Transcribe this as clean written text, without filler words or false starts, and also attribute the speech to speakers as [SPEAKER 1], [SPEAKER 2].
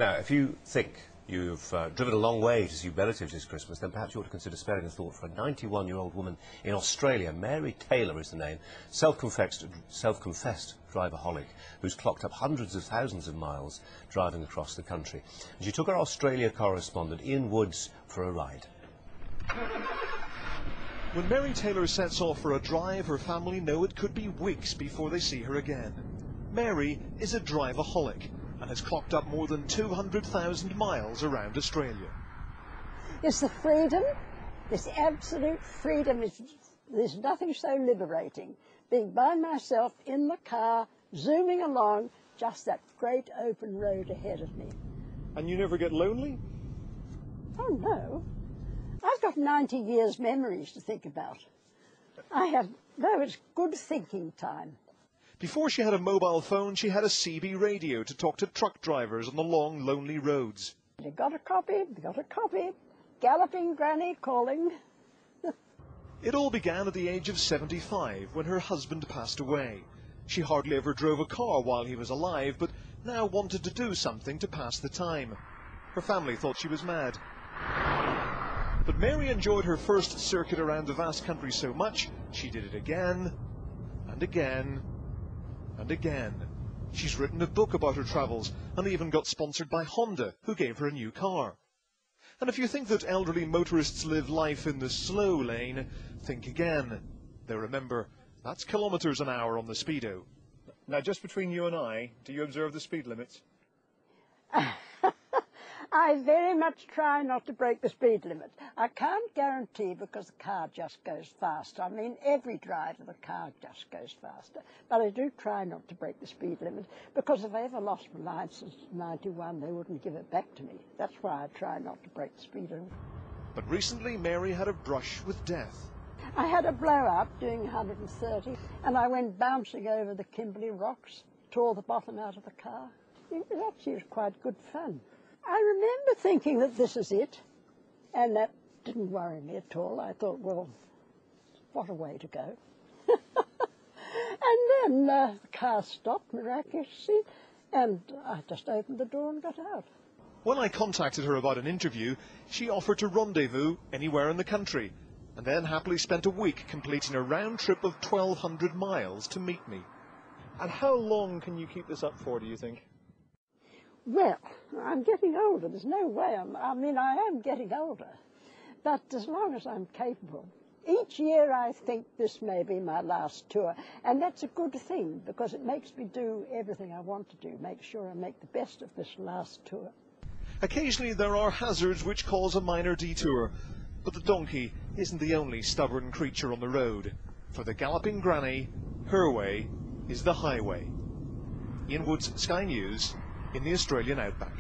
[SPEAKER 1] Now, if you think you've driven a long way to see relatives this Christmas, then perhaps you ought to consider sparing a thought for a 91-year-old woman in Australia. Mary Taylor is the name, self-confessed driverholic, who's clocked up hundreds of thousands of miles driving across the country. And she took our Australia correspondent Ian Woods for a ride.
[SPEAKER 2] When Mary Taylor sets off for a drive, her family know it could be weeks before they see her again. Mary is a driverholic and has clocked up more than 200,000 miles around Australia.
[SPEAKER 3] It's the freedom, this absolute freedom. There's nothing so liberating. Being by myself in the car, zooming along, just that great open road ahead of me.
[SPEAKER 2] And you never get lonely?
[SPEAKER 3] Oh, no. I've got 90 years' memories to think about. It's good thinking time.
[SPEAKER 2] Before she had a mobile phone, she had a CB radio to talk to truck drivers on the long, lonely roads.
[SPEAKER 3] You got a copy, galloping granny calling.
[SPEAKER 2] It all began at the age of 75 when her husband passed away. She hardly ever drove a car while he was alive, but now wanted to do something to pass the time. Her family thought she was mad. But Mary enjoyed her first circuit around the vast country so much, she did it again and again and again. She's written a book about her travels and even got sponsored by Honda, who gave her a new car. And if you think that elderly motorists live life in the slow lane, think again. Though remember, that's kilometres an hour on the Speedo. Now, just between you and I, do you observe the speed limits?
[SPEAKER 3] I very much try not to break the speed limit. I can't guarantee because the car just goes faster. I mean, every drive of the car just goes faster. But I do try not to break the speed limit because if I ever lost my licence in '91, they wouldn't give it back to me. That's why I try not to break the speed limit.
[SPEAKER 2] But recently, Mary had a brush with death.
[SPEAKER 3] I had a blow-up doing 130, and I went bouncing over the Kimberley rocks, tore the bottom out of the car. It actually was quite good fun. I remember thinking that this is it, and that didn't worry me at all. I thought, well, what a way to go. And then the car stopped miraculously, and I just opened the door and got out.
[SPEAKER 2] When I contacted her about an interview, she offered to rendezvous anywhere in the country, and then happily spent a week completing a round trip of 1,200 miles to meet me. And how long can you keep this up for, do you think?
[SPEAKER 3] Well, I'm getting older. There's no way. I am getting older. But as long as I'm capable. Each year I think this may be my last tour. And that's a good thing because it makes me do everything I want to do. Make sure I make the best of this last tour.
[SPEAKER 2] Occasionally there are hazards which cause a minor detour. But the donkey isn't the only stubborn creature on the road. For the galloping granny, her way is the highway. Ian Woods, Sky News, in the Australian outback.